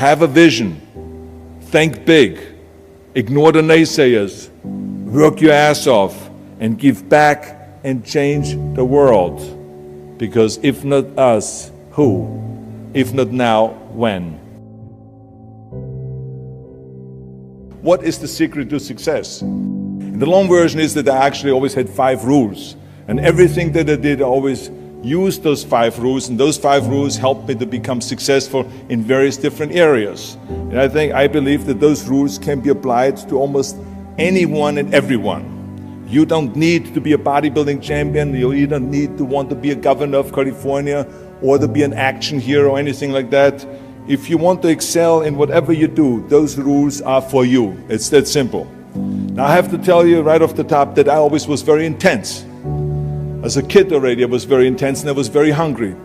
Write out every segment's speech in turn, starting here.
have a vision, think big, ignore the naysayers, work your ass off, and give back and change the world. Because if not us, who? If not now, when? What is the secret to success? And the long version is that I actually always had 5 rules. And everything that I did, I always used those 5 rules, and those 5 rules helped me to become successful in various different areas. And I believe that those rules can be applied to almost anyone and everyone. You don't need to be a bodybuilding champion, you don't need to want to be a governor of California or to be an action hero or anything like that. If you want to excel in whatever you do, those rules are for you. It's that simple. Now I have to tell you right off the top that I always was very intense. As a kid already, I was very intense and I was very hungry.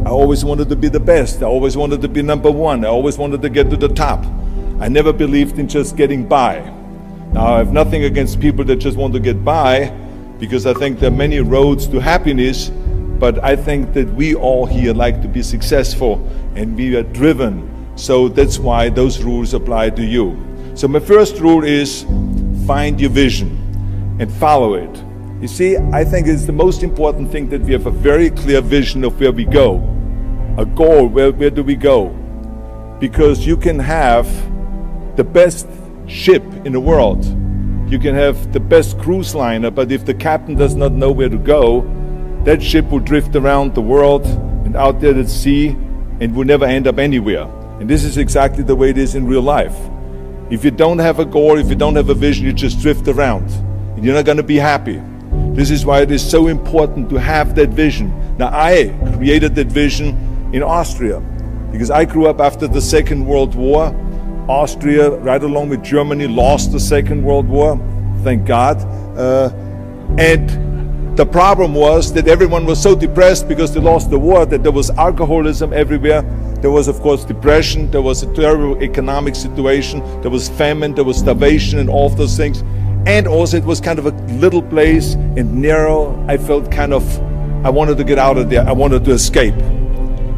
I always wanted to be the best. I always wanted to be number one. I always wanted to get to the top. I never believed in just getting by. Now I have nothing against people that just want to get by, because I think there are many roads to happiness, but I think that we all here like to be successful and we are driven. So that's why those rules apply to you. So my first rule is find your vision and follow it. You see, I think it's the most important thing that we have a very clear vision of where we go. A goal, where do we go? Because you can have the best ship in the world. You can have the best cruise liner, but if the captain does not know where to go, that ship will drift around the world and out there at sea and will never end up anywhere. And this is exactly the way it is in real life. If you don't have a goal, if you don't have a vision, you just drift around and you're not going to be happy. This is why it is so important to have that vision. Now, I created that vision in Austria because I grew up after the Second World War. Austria, right along with Germany, lost the Second World War, thank God. And the problem was that everyone was so depressed because they lost the war that there was alcoholism everywhere. There was, of course, depression. There was a terrible economic situation. There was famine. There was starvation and all of those things. And also it was kind of a little place and narrow. I felt I wanted to get out of there. I wanted to escape.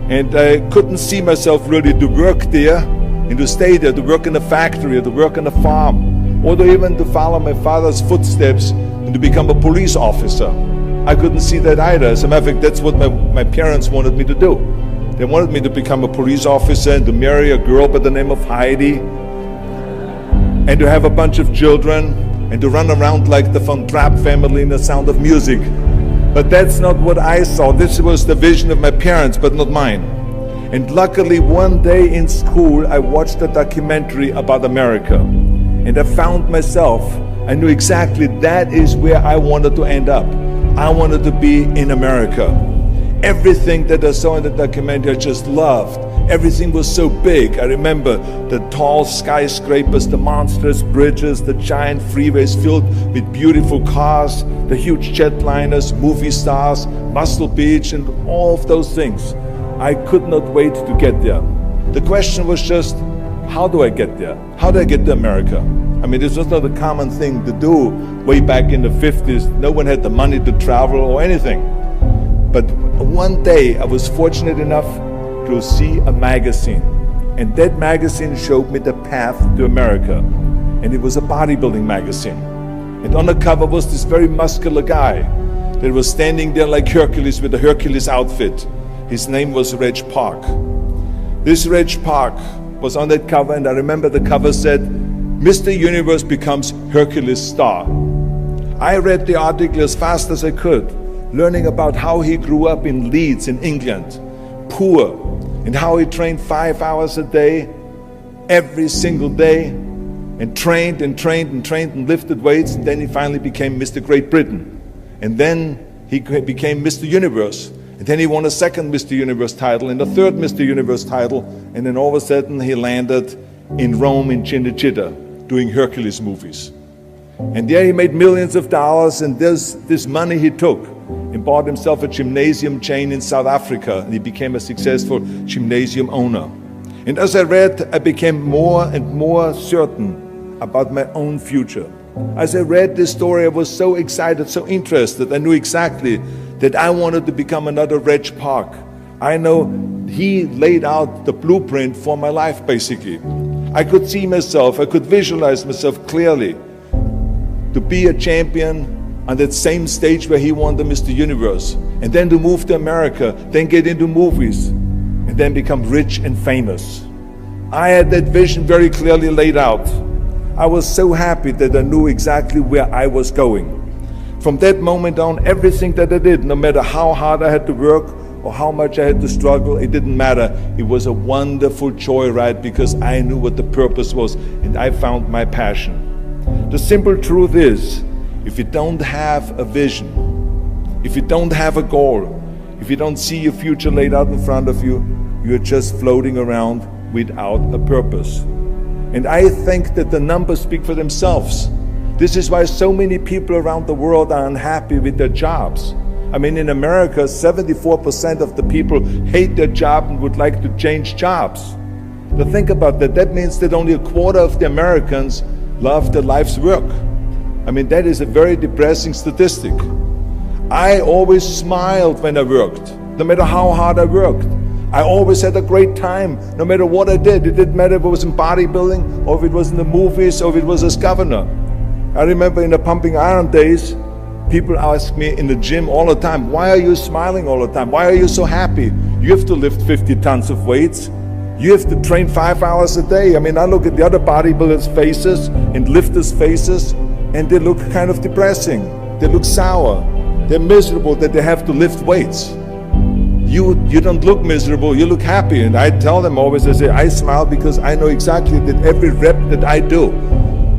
And I couldn't see myself really to work there and to stay there, to work in a factory or to work on a farm, or to even to follow my father's footsteps and to become a police officer. I couldn't see that either. As a matter of fact, that's what my parents wanted me to do. They wanted me to become a police officer and to marry a girl by the name of Heidi and to have a bunch of children and to run around like the Von Trapp family in The Sound of Music. But that's not what I saw. This was the vision of my parents, but not mine. And luckily, one day in school, I watched a documentary about America. And I found myself, I knew exactly that is where I wanted to end up. I wanted to be in America. Everything that I saw in the documentary, I just loved. Everything was so big. I remember the tall skyscrapers, the monstrous bridges, the giant freeways filled with beautiful cars, the huge jetliners, movie stars, Muscle Beach, and all of those things. I could not wait to get there. The question was just, how do I get there? How do I get to America? I mean, this was not a common thing to do way back in the 50s. No one had the money to travel or anything. But one day I was fortunate enough to see a magazine. And that magazine showed me the path to America. And it was a bodybuilding magazine. And on the cover was this very muscular guy that was standing there like Hercules with a Hercules outfit. His name was Reg Park. This Reg Park was on that cover, and I remember the cover said, Mr. Universe becomes Hercules star. I read the article as fast as I could, learning about how he grew up in Leeds in England, poor, and how he trained 5 hours a day, every single day, and trained and trained and trained and lifted weights, and then he finally became Mr. Great Britain. And then he became Mr. Universe. And then he won a second Mr. Universe title and a third Mr. Universe title, and then all of a sudden he landed in Rome in Cinecittà doing Hercules movies. And there he made millions of dollars, and this money he took and bought himself a gymnasium chain in South Africa, and he became a successful gymnasium owner. And as I read, I became more and more certain about my own future. As I read this story, I was so excited, so interested. I knew exactly that I wanted to become another Reg Park. I know he laid out the blueprint for my life, basically. I could see myself, I could visualize myself clearly to be a champion on that same stage where he won the Mr. Universe, and then to move to America, then get into movies, and then become rich and famous. I had that vision very clearly laid out. I was so happy that I knew exactly where I was going. From that moment on, everything that I did, no matter how hard I had to work or how much I had to struggle, it didn't matter. It was a wonderful joyride because I knew what the purpose was and I found my passion. The simple truth is, if you don't have a vision, if you don't have a goal, if you don't see your future laid out in front of you, you're just floating around without a purpose. And I think that the numbers speak for themselves. This is why so many people around the world are unhappy with their jobs. I mean, in America, 74% of the people hate their job and would like to change jobs. Now think about that. That means that only a quarter of the Americans love their life's work. I mean, that is a very depressing statistic. I always smiled when I worked, no matter how hard I worked. I always had a great time, no matter what I did. It didn't matter if it was in bodybuilding, or if it was in the movies, or if it was as governor. I remember in the pumping iron days, people ask me in the gym all the time, why are you smiling all the time? Why are you so happy? You have to lift 50 tons of weights. You have to train 5 hours a day. I mean, I look at the other bodybuilders' faces and lifters' faces, and they look kind of depressing. They look sour. They're miserable that they have to lift weights. You don't look miserable, you look happy. And I tell them always, I say, I smile because I know exactly that every rep that I do,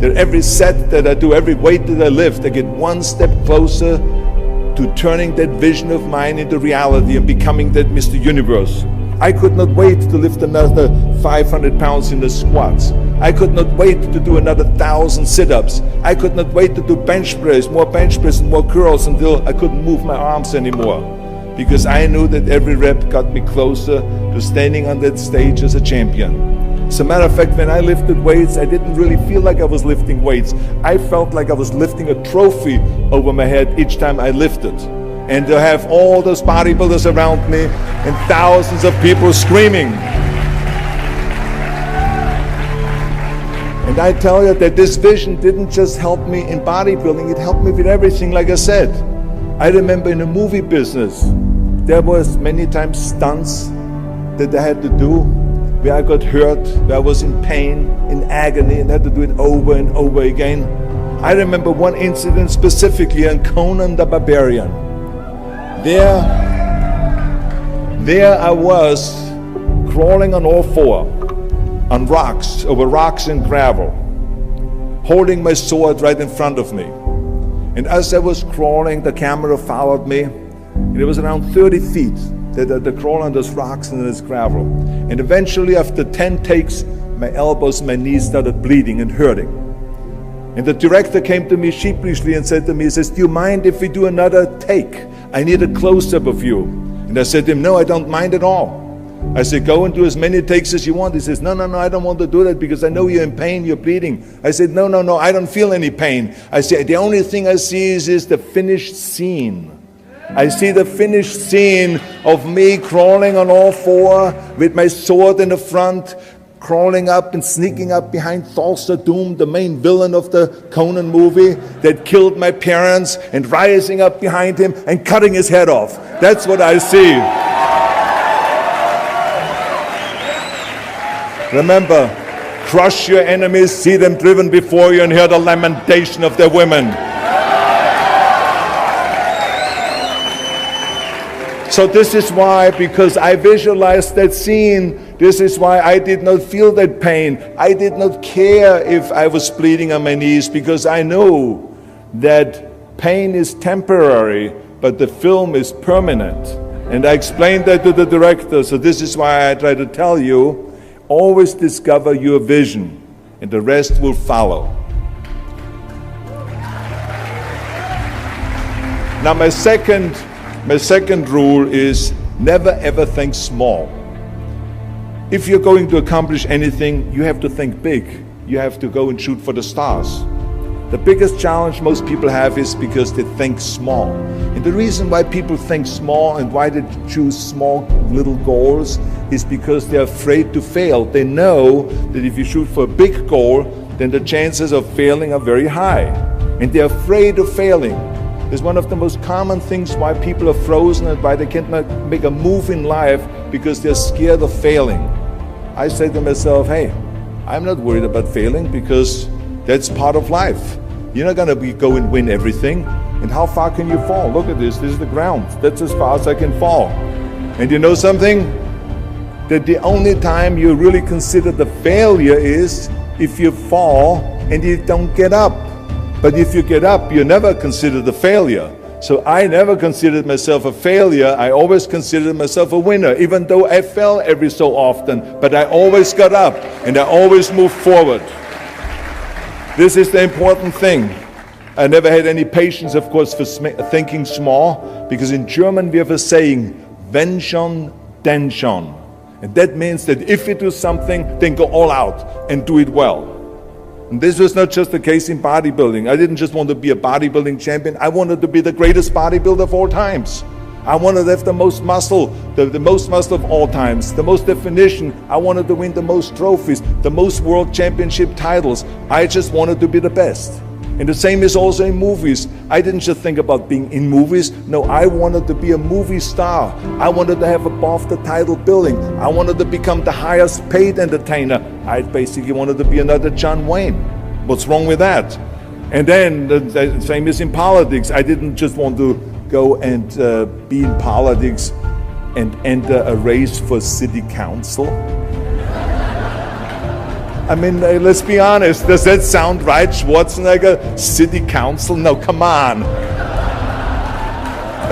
that every set that I do, every weight that I lift, I get one step closer to turning that vision of mine into reality and becoming that Mr. Universe. I could not wait to lift another 500 pounds in the squats. I could not wait to do another 1,000 sit-ups. I could not wait to do bench press, more bench press and more curls until I couldn't move my arms anymore. Because I knew that every rep got me closer to standing on that stage as a champion. As a matter of fact, when I lifted weights, I didn't really feel like I was lifting weights. I felt like I was lifting a trophy over my head each time I lifted. And to have all those bodybuilders around me and thousands of people screaming. And I tell you that this vision didn't just help me in bodybuilding, it helped me with everything, like I said. I remember in the movie business, there was many times stunts that I had to do where I got hurt, where I was in pain, in agony, and had to do it over and over again. I remember one incident specifically on Conan the Barbarian. There I was crawling on all four, on rocks, over rocks and gravel, holding my sword right in front of me. And as I was crawling, the camera followed me, and it was around 30 feet that I crawl on those rocks and this gravel. And eventually, after 10 takes, my elbows, my knees started bleeding and hurting. And the director came to me sheepishly and said to me, he says, do you mind if we do another take? I need a close-up of you. And I said to him, no, I don't mind at all. I said, go and do as many takes as you want. He says, no, I don't want to do that because I know you're in pain, you're bleeding. I said, no, I don't feel any pain. I said, the only thing I see is the finished scene. I see the finished scene of me crawling on all four with my sword in the front, crawling up and sneaking up behind Thulsa Doom, the main villain of the Conan movie that killed my parents, and rising up behind him and cutting his head off. That's what I see. Remember, crush your enemies, see them driven before you, and hear the lamentation of their women. So this is why, because I visualized that scene, this is why I did not feel that pain. I did not care if I was bleeding on my knees, because I knew that pain is temporary, but the film is permanent. And I explained that to the director, so this is why I try to tell you, always discover your vision, and the rest will follow. Now my second rule is never ever think small. If you're going to accomplish anything, you have to think big. You have to go and shoot for the stars. The biggest challenge most people have is because they think small. And the reason why people think small and why they choose small little goals is because they're afraid to fail. They know that if you shoot for a big goal, then the chances of failing are very high. And they're afraid of failing. It's one of the most common things why people are frozen and why they can't make a move in life, because they're scared of failing. I say to myself, hey, I'm not worried about failing because that's part of life. You're not gonna go and win everything. And how far can you fall? Look at this is the ground. That's as far as I can fall. And you know something? That the only time you really consider the failure is if you fall and you don't get up. But if you get up, you never consider the failure. So I never considered myself a failure. I always considered myself a winner, even though I fell every so often. But I always got up and I always moved forward. This is the important thing. I never had any patience, of course, for thinking small, because in German we have a saying, wenn schon, denn schon. And that means that if you do something, then go all out and do it well. And this was not just the case in bodybuilding. I didn't just want to be a bodybuilding champion. I wanted to be the greatest bodybuilder of all times. I wanted to have the most muscle, the most muscle of all times, the most definition. I wanted to win the most trophies, the most world championship titles. I just wanted to be the best. And the same is also in movies. I didn't just think about being in movies. No, I wanted to be a movie star. I wanted to have above the title billing. I wanted to become the highest paid entertainer. I basically wanted to be another John Wayne. What's wrong with that? And then the same is in politics. I didn't just want to go and be in politics and enter a race for city council. I mean, let's be honest, does that sound right, Schwarzenegger? City council? No, come on.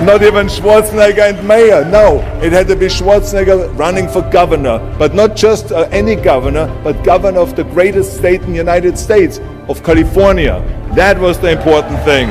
Not even Schwarzenegger and mayor, no. It had to be Schwarzenegger running for governor, but not just any governor, but governor of the greatest state in the United States, of California. That was the important thing.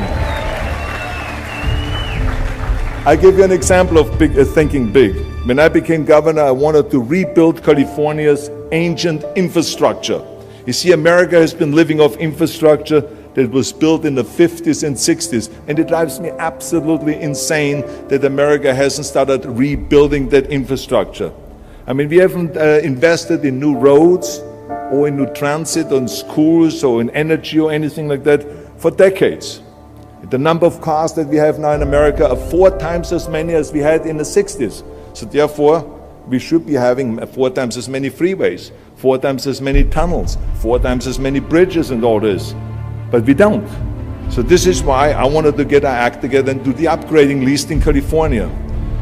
I give you an example of thinking big. When I became governor, I wanted to rebuild California's ancient infrastructure. You see, America has been living off infrastructure that was built in the 50s and 60s, and it drives me absolutely insane that America hasn't started rebuilding that infrastructure. I mean, we haven't invested in new roads or in new transit, or in schools, or in energy, or anything like that for decades. The number of cars that we have now in America are 4 times as many as we had in the 60s. So therefore, we should be having 4 times as many freeways, 4 times as many tunnels, 4 times as many bridges and all this. But we don't. So this is why I wanted to get our act together and do the upgrading, at least in California.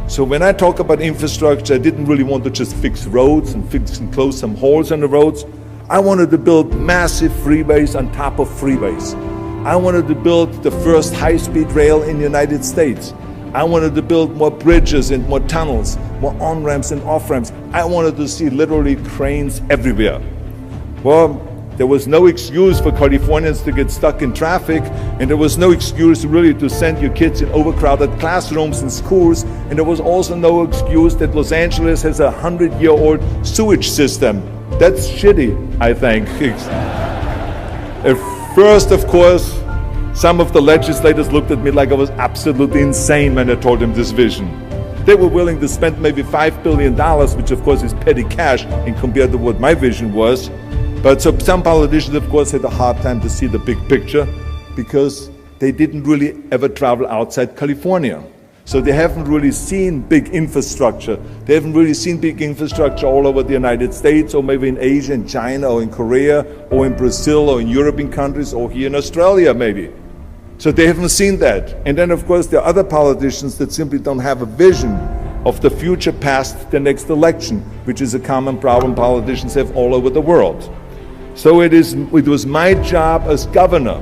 So when I talk about infrastructure, I didn't really want to just fix roads and fix and close some holes on the roads. I wanted to build massive freeways on top of freeways. I wanted to build the first high-speed rail in the United States. I wanted to build more bridges and more tunnels, more on-ramps and off-ramps. I wanted to see literally cranes everywhere. Well, there was no excuse for Californians to get stuck in traffic, and there was no excuse really to send your kids in overcrowded classrooms in schools, and there was also no excuse that Los Angeles has a 100-year-old sewage system. That's shitty, I think. First, of course, some of the legislators looked at me like I was absolutely insane when I told them this vision. They were willing to spend maybe $5 billion, which of course is petty cash in compared to what my vision was. But so some politicians, of course, had a hard time to see the big picture because they didn't really ever travel outside California. So they haven't really seen big infrastructure. They haven't really seen big infrastructure all over the United States, or maybe in Asia, in China, or in Korea, or in Brazil, or in European countries, or here in Australia maybe. So they haven't seen that. And then of course there are other politicians that simply don't have a vision of the future past the next election, which is a common problem politicians have all over the world. So it was my job as governor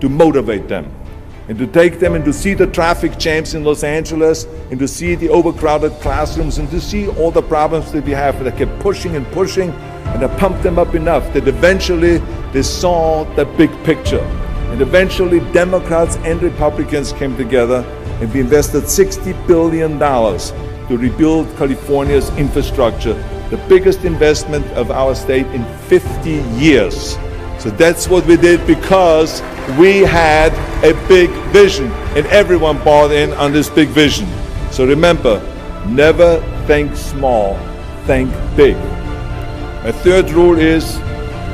to motivate them, and to take them and to see the traffic jams in Los Angeles, and to see the overcrowded classrooms, and to see all the problems that we have. And I kept pushing and pushing, and I pumped them up enough that eventually they saw the big picture. And eventually Democrats and Republicans came together, and we invested $60 billion to rebuild California's infrastructure, the biggest investment of our state in 50 years. So that's what we did because we had a big vision and everyone bought in on this big vision. So remember, never think small, think big. My third rule is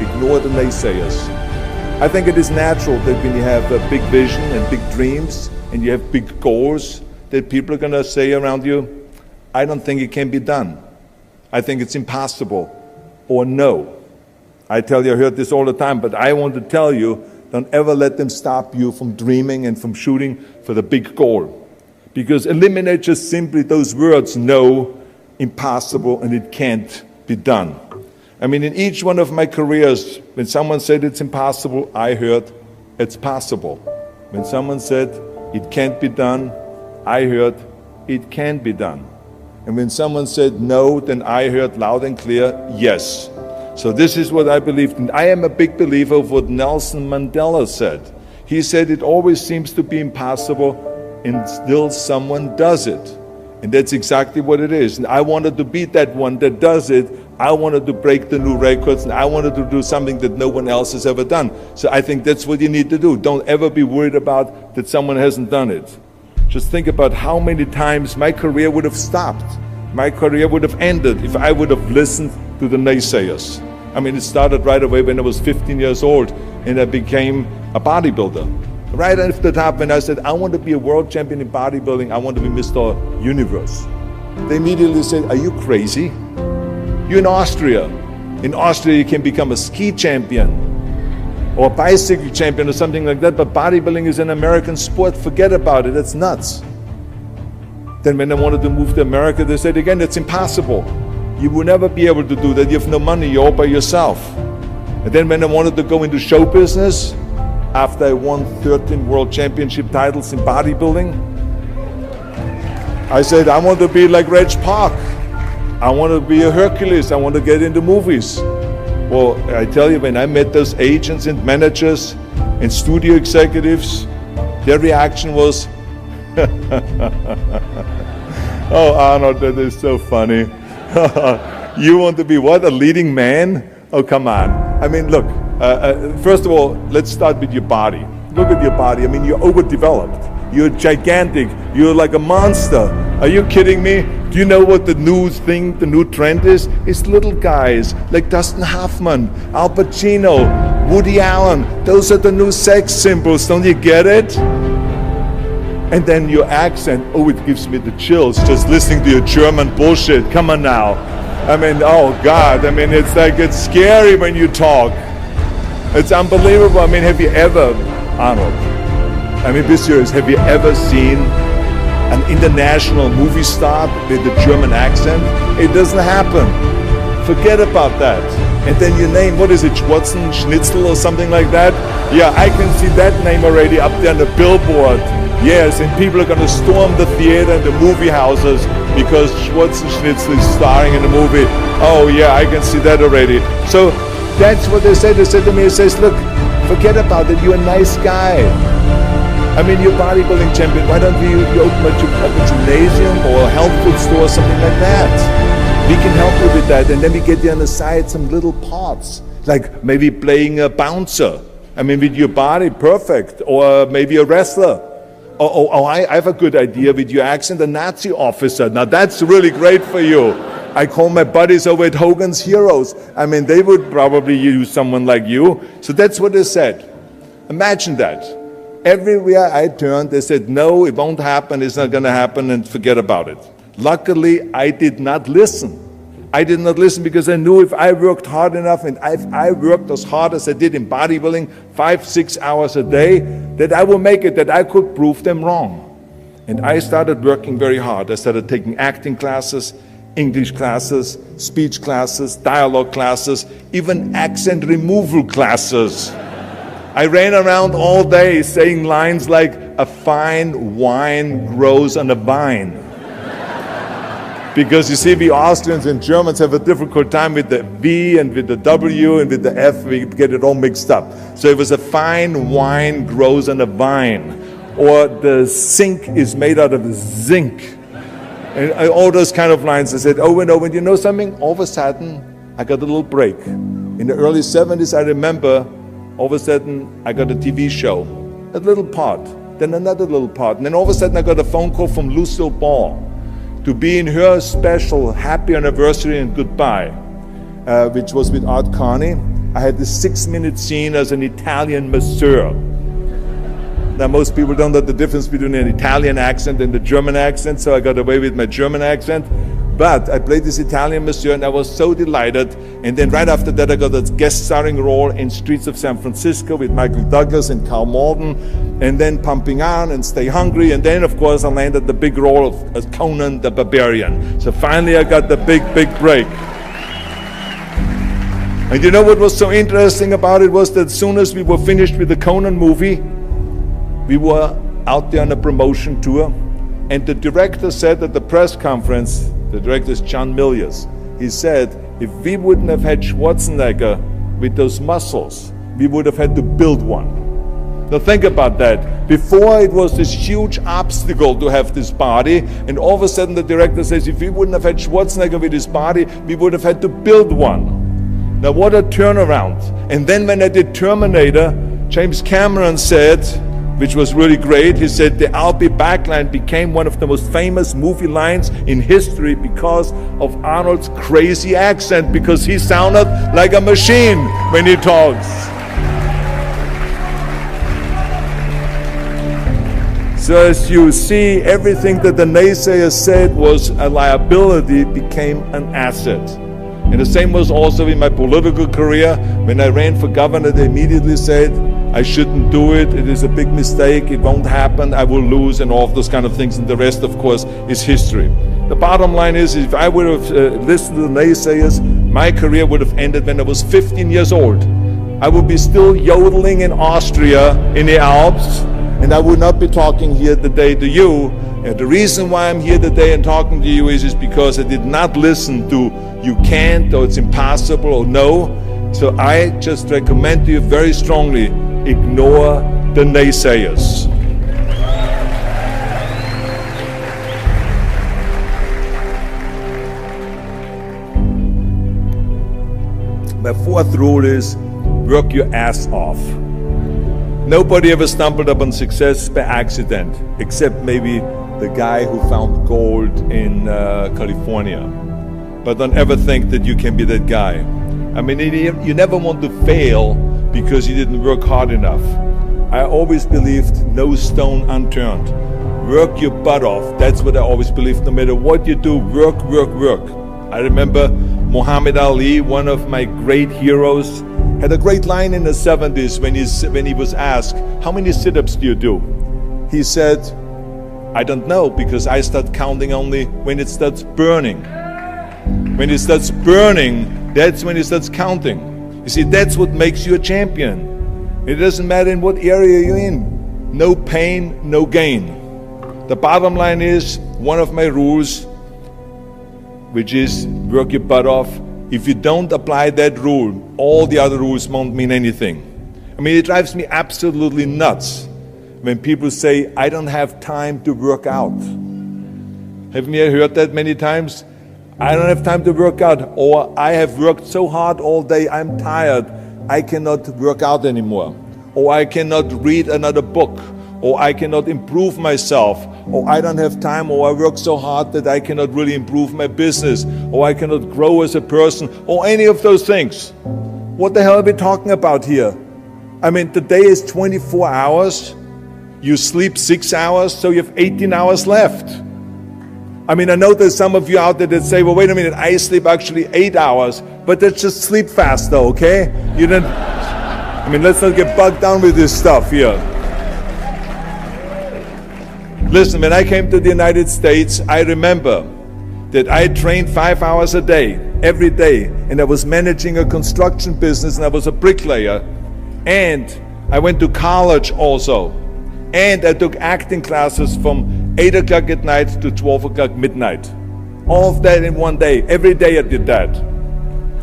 ignore the naysayers. I think it is natural that when you have a big vision and big dreams and you have big goals, that people are going to say around you, I don't think it can be done. I think it's impossible, or no. I tell you, I heard this all the time, but I want to tell you, don't ever let them stop you from dreaming and from shooting for the big goal. Because eliminate just simply those words, no, impossible, and it can't be done. I mean, in each one of my careers, when someone said it's impossible, I heard it's possible. When someone said it can't be done, I heard it can be done. And when someone said no, then I heard loud and clear, yes. So this is what I believed in. I am a big believer of what Nelson Mandela said. He said it always seems to be impossible and still someone does it. And that's exactly what it is. And I wanted to be that one that does it. I wanted to break the new records, and I wanted to do something that no one else has ever done. So I think that's what you need to do. Don't ever be worried about that someone hasn't done it. Just think about how many times my career would have stopped. My career would have ended if I would have listened to the naysayers. I mean, it started right away when I was 15 years old and I became a bodybuilder. Right after the top, when I said, I want to be a world champion in bodybuilding, I want to be Mr. Universe. They immediately said, are you crazy? You're in Austria. In Austria, you can become a ski champion or a bicycle champion or something like that, but bodybuilding is an American sport. Forget about it, that's nuts. Then when I wanted to move to America, they said again, it's impossible. You will never be able to do that. You have no money, you're all by yourself. And then when I wanted to go into show business, after I won 13 world championship titles in bodybuilding, I said, I want to be like Reg Park. I want to be a Hercules. I want to get into movies. Well, I tell you, when I met those agents and managers and studio executives, their reaction was, oh, Arnold, that is so funny. You want to be what, a leading man? Oh, come on. I mean, look, first of all, let's start with your body. Look at your body. I mean, you're overdeveloped. You're gigantic. You're like a monster. Are you kidding me? Do you know what the new thing, the new trend is? It's little guys like Dustin Hoffman, Al Pacino, Woody Allen. Those are the new sex symbols. Don't you get it? And then your accent, oh, it gives me the chills just listening to your German bullshit. Come on now. I mean, oh God, I mean, it's like, it's scary when you talk. It's unbelievable. I mean, have you ever, Arnold, I mean, be serious, have you ever seen an international movie star with a German accent? It doesn't happen. Forget about that. And then your name, what is it, Schwarzen, Schnitzel or something like that? Yeah, I can see that name already up there on the billboard. Yes, and people are going to storm the theater and the movie houses because Schwarzen Schnitzel is starring in the movie. Oh yeah, I can see that already. So that's what they said. They said to me, it says, look, forget about it, you're a nice guy. I mean, you're a bodybuilding champion. Why don't you open a gymnasium or a health food store or something like that? We can help you with that. And then we get you on the side some little parts, like maybe playing a bouncer. I mean, with your body, perfect. Or maybe a wrestler. Oh, I have a good idea with your accent, a Nazi officer. Now that's really great for you. I call my buddies over at Hogan's Heroes. I mean, they would probably use someone like you. So that's what they said. Imagine that. Everywhere I turned, they said, no, it won't happen, it's not going to happen, and forget about it. Luckily, I did not listen. I did not listen because I knew if I worked hard enough and if I worked as hard as I did in bodybuilding, 5-6 hours a day, that I will make it, that I could prove them wrong. And I started working very hard. I started taking acting classes, English classes, speech classes, dialogue classes, even accent removal classes. I ran around all day saying lines like, a fine wine grows on a vine. Because you see, we Austrians and Germans have a difficult time with the V and with the W and with the F, we get it all mixed up. So it was a fine wine grows on a vine. Or the sink is made out of zinc. And all those kind of lines. I said over and over, and you know something? All of a sudden, I got a little break. In the early 70s, I remember All of a sudden, I got a TV show, a little part, then another little part. And then all of a sudden, I got a phone call from Lucille Ball to be in her special happy anniversary and goodbye, which was with Art Carney. I had this 6-minute scene as an Italian masseur. Now, most people don't know the difference between an Italian accent and the German accent, so I got away with my German accent. But I played this Italian masseur, and I was so delighted. And then right after that, I got a guest starring role in Streets of San Francisco with Michael Douglas and Carl Malden, and then Pumping Iron and Stay Hungry. And then, of course, I landed the big role of as Conan the Barbarian. So finally, I got the big break. And you know what was so interesting about it was that as soon as we were finished with the Conan movie, we were out there on a promotion tour, and the director said at the press conference, the director is John Milius, he said, if we wouldn't have had Schwarzenegger with those muscles, we would have had to build one. Now think about that. Before it was this huge obstacle to have this body, and all of a sudden the director says, if we wouldn't have had Schwarzenegger with his body, we would have had to build one. Now what a turnaround. And then when I did Terminator, James Cameron said, which was really great, he said the "I'll be back" line became one of the most famous movie lines in history because of Arnold's crazy accent, because he sounded like a machine when he talks. So as you see, everything that the naysayers said was a liability became an asset. And the same was also in my political career. When I ran for governor, they immediately said, I shouldn't do it, it is a big mistake, it won't happen, I will lose, and all of those kind of things. And the rest, of course, is history. The bottom line is, if I would have listened to the naysayers, my career would have ended when I was 15 years old. I would be still yodeling in Austria, in the Alps, and I would not be talking here today to you. And the reason why I'm here today and talking to you is because I did not listen to you can't, or it's impossible, or no. So I just recommend to you very strongly, ignore the naysayers. My fourth rule is work your ass off. Nobody ever stumbled upon success by accident, except maybe the guy who found gold in California. But don't ever think that you can be that guy. I mean, you never want to fail because you didn't work hard enough. I always believed no stone unturned. Work your butt off. That's what I always believed. No matter what you do, work. I remember Muhammad Ali, one of my great heroes, had a great line in the 70s when he was asked, how many sit-ups do you do? He said, I don't know, because I start counting only when it starts burning. When it starts burning, that's when it starts counting. You see, that's what makes you a champion. It doesn't matter in what area you're in. No pain, no gain. The bottom line is, one of my rules, which is work your butt off. If you don't apply that rule, all the other rules won't mean anything. I mean, it drives me absolutely nuts when people say, I don't have time to work out. Haven't you heard that many times? I don't have time to work out, or I have worked so hard all day, I'm tired, I cannot work out anymore, or I cannot read another book, or I cannot improve myself, or I don't have time, or I work so hard that I cannot really improve my business, or I cannot grow as a person, or any of those things. What the hell are we talking about here? I mean, the day is 24 hours, you sleep 6 hours, so you have 18 hours left. I mean, I know there's some of you out there that say, well, wait a minute, I sleep actually 8 hours, but that's just sleep faster, okay? You didn't, I mean, let's not get bogged down with this stuff here. Listen, when I came to the United States, I remember that I trained 5 hours a day, every day, and I was managing a construction business, and I was a bricklayer, and I went to college also, and I took acting classes from 8 o'clock at night to 12 o'clock midnight. All of that in one day. Every day I did that.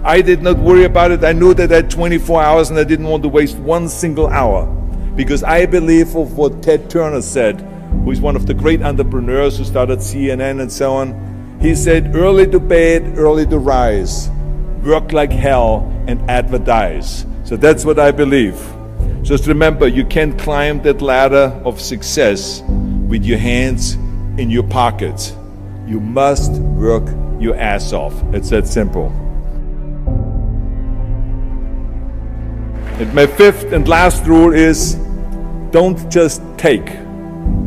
I did not worry about it. I knew that I had 24 hours and I didn't want to waste one single hour. Because I believe of what Ted Turner said, who is one of the great entrepreneurs who started CNN and so on. He said, early to bed, early to rise. Work like hell and advertise. So that's what I believe. Just remember, you can't climb that ladder of success with your hands in your pockets. You must work your ass off. It's that simple. And my fifth and last rule is, don't just take,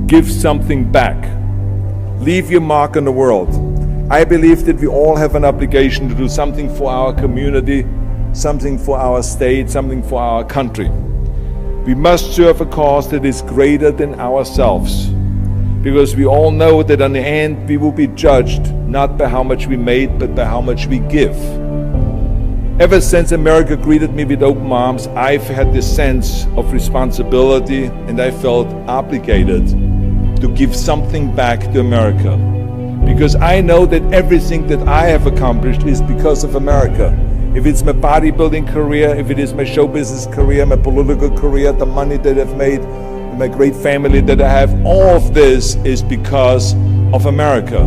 give something back. Leave your mark on the world. I believe that we all have an obligation to do something for our community, something for our state, something for our country. We must serve a cause that is greater than ourselves, because we all know that in the end we will be judged not by how much we made, but by how much we give. Ever since America greeted me with open arms, I've had this sense of responsibility, and I felt obligated to give something back to America. Because I know that everything that I have accomplished is because of America. If it's my bodybuilding career, if it is my show business career, my political career, the money that I've made, my great family that I have, all of this is because of America.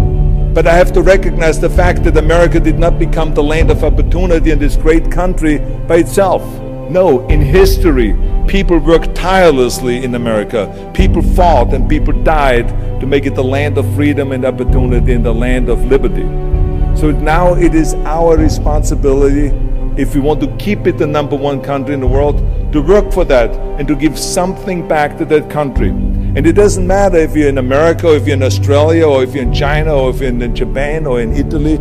But I have to recognize the fact that America did not become the land of opportunity in this great country by itself. No, in history, people worked tirelessly in America. People fought and people died to make it the land of freedom and opportunity and the land of liberty. So now it is our responsibility, if we want to keep it the #1 country in the world, to work for that and to give something back to that country. And it doesn't matter if you're in America, or if you're in Australia, or if you're in China, or if you're in Japan, or in Italy.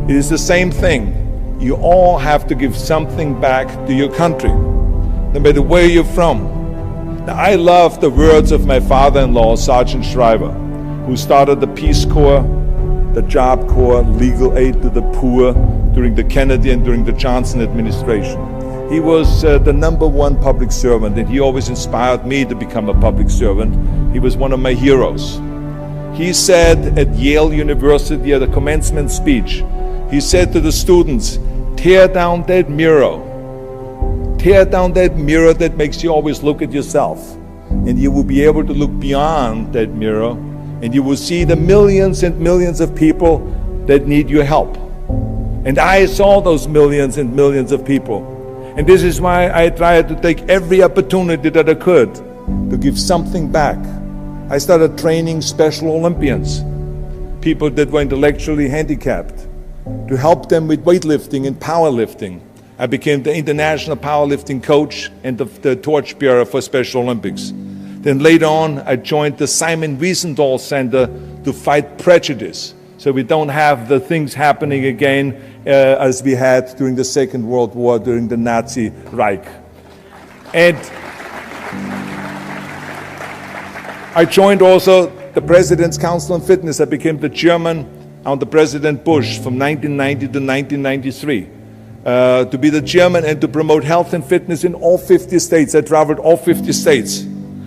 It is the same thing. You all have to give something back to your country, no matter where you're from. Now, I love the words of my father-in-law, Sergeant Shriver, who started the Peace Corps, the Job Corps, legal aid to the poor during the Kennedy and during the Johnson administration. He was the #1 public servant, and he always inspired me to become a public servant. He was one of my heroes. He said at Yale University at a commencement speech, he said to the students, tear down that mirror. Tear down that mirror that makes you always look at yourself. And you will be able to look beyond that mirror, and you will see the millions and millions of people that need your help. And I saw those millions and millions of people. And this is why I tried to take every opportunity that I could to give something back. I started training Special Olympians, people that were intellectually handicapped, to help them with weightlifting and powerlifting. I became the international powerlifting coach and the torchbearer for Special Olympics. Then later on, I joined the Simon Wiesenthal Center to fight prejudice, so we don't have the things happening again as we had during the Second World War, during the Nazi Reich. And I joined also the President's Council on Fitness. I became the chairman under President Bush from 1990 to 1993. To be the chairman and to promote health and fitness in all 50 states. I traveled all 50 states.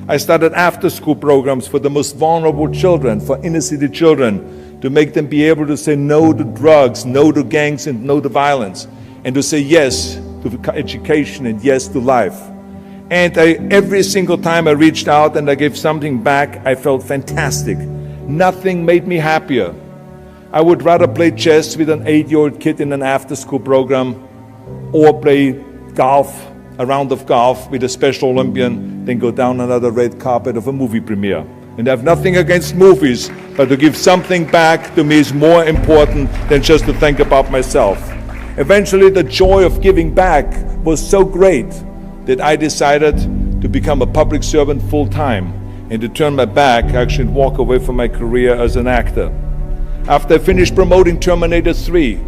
I started after-school programs for the most vulnerable children, for inner-city children, to make them be able to say no to drugs, no to gangs, and no to violence, and to say yes to education and yes to life. And every single time I reached out and I gave something back, I felt fantastic. Nothing made me happier. I would rather play chess with an 8-year-old kid in an after-school program, or play golf, a round of golf with a Special Olympian, than go down another red carpet of a movie premiere. And I have nothing against movies, but to give something back to me is more important than just to think about myself. Eventually, the joy of giving back was so great that I decided to become a public servant full-time and to turn my back, actually, and walk away from my career as an actor. After I finished promoting Terminator 3,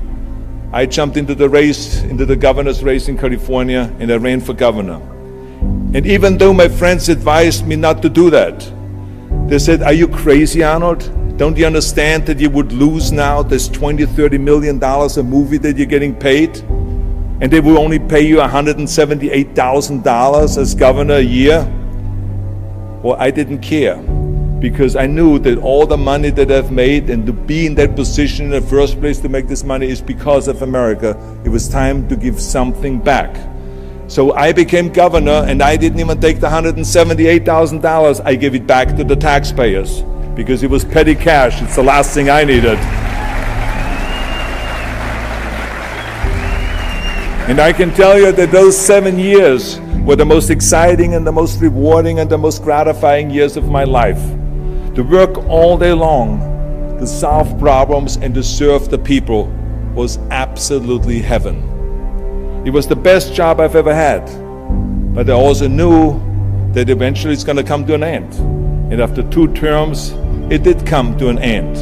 I jumped into the race, into the governor's race in California, and I ran for governor. And even though my friends advised me not to do that, they said, are you crazy, Arnold? Don't you understand that you would lose now this $20, $30 million a movie that you're getting paid? And they will only pay you $178,000 as governor a year? Well, I didn't care, because I knew that all the money that I've made and to be in that position in the first place to make this money is because of America. It was time to give something back. So I became governor, and I didn't even take the $178,000. I gave it back to the taxpayers because it was petty cash. It's the last thing I needed. And I can tell you that those 7 years were the most exciting and the most rewarding and the most gratifying years of my life. To work all day long, to solve problems and to serve the people was absolutely heaven. It was the best job I've ever had. But I also knew that eventually it's going to come to an end. And after 2 terms, it did come to an end.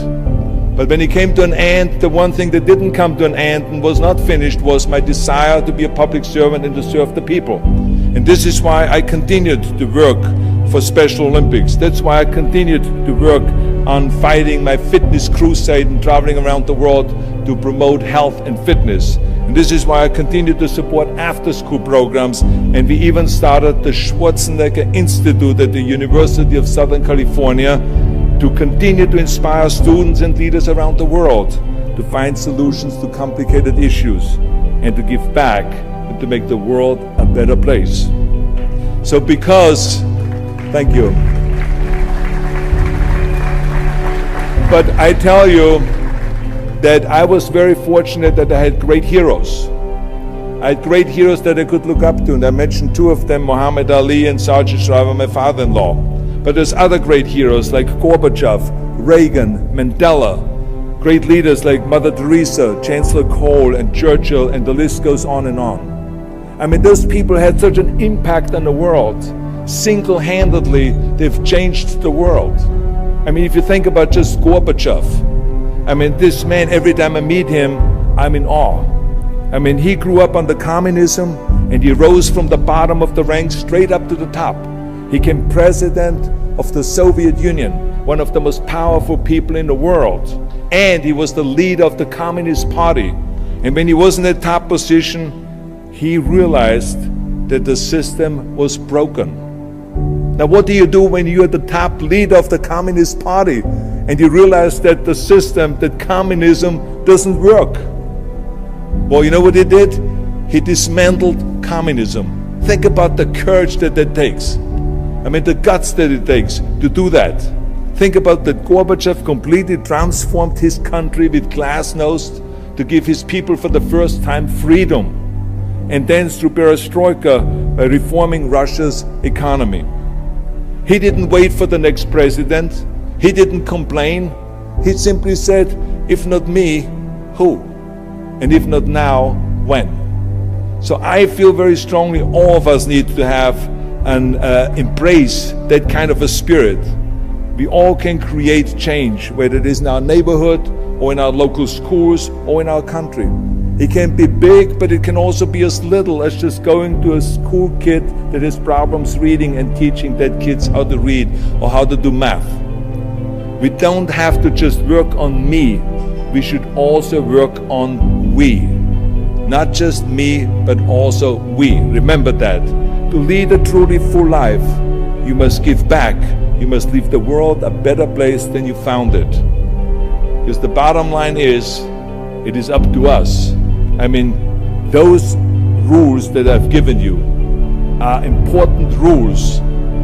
But when it came to an end, the one thing that didn't come to an end and was not finished was my desire to be a public servant and to serve the people. And this is why I continued to work for Special Olympics. That's why I continued to work on fighting my fitness crusade and traveling around the world to promote health and fitness. And this is why I continue to support after-school programs, and we even started the Schwarzenegger Institute at the University of Southern California to continue to inspire students and leaders around the world to find solutions to complicated issues and to give back and to make the world a better place. So thank you. But I tell you that I was very fortunate that I had great heroes. I had great heroes that I could look up to, and I mentioned 2 of them, Muhammad Ali and Sergeant Shriver, my father-in-law. But there's other great heroes like Gorbachev, Reagan, Mandela, great leaders like Mother Teresa, Chancellor Kohl, and Churchill, and the list goes on and on. I mean, those people had such an impact on the world. Single-handedly, they've changed the world. I mean, if you think about just Gorbachev, I mean, this man, every time I meet him, I'm in awe. I mean, he grew up under communism, and he rose from the bottom of the ranks straight up to the top. He became president of the Soviet Union, one of the most powerful people in the world. And he was the leader of the Communist Party. And when he was in the top position, he realized that the system was broken. Now, what do you do when you're the top leader of the Communist Party and you realize that the system, that communism doesn't work? Well, you know what he did? He dismantled communism. Think about the courage that takes. I mean, the guts that it takes to do that. Think about that Gorbachev completely transformed his country with glasnost to give his people for the first time freedom. And then through perestroika, by reforming Russia's economy. He didn't wait for the next president. He didn't complain. He simply said, if not me, who? And if not now, when? So I feel very strongly all of us need to have and embrace that kind of a spirit. We all can create change, whether it is in our neighborhood or in our local schools or in our country. It can be big, but it can also be as little as just going to a school kid that has problems reading and teaching that kids how to read or how to do math. We don't have to just work on me. We should also work on we. Not just me, but also we. Remember that. To lead a truly full life, you must give back. You must leave the world a better place than you found it. Because the bottom line is, it is up to us. I mean, those rules that I've given you are important rules,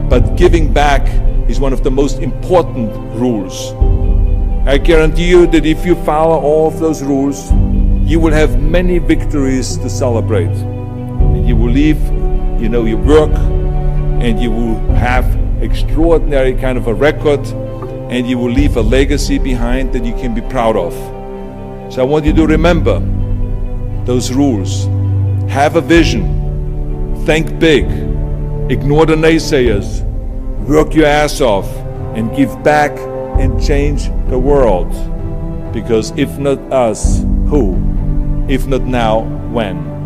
but giving back is one of the most important rules. I guarantee you that if you follow all of those rules, you will have many victories to celebrate. And you will leave, your work, and you will have extraordinary kind of a record, and you will leave a legacy behind that you can be proud of. So I want you to remember those rules. Have a vision. Think big. Ignore the naysayers. Work your ass off and give back and change the world. Because if not us, who? If not now, when?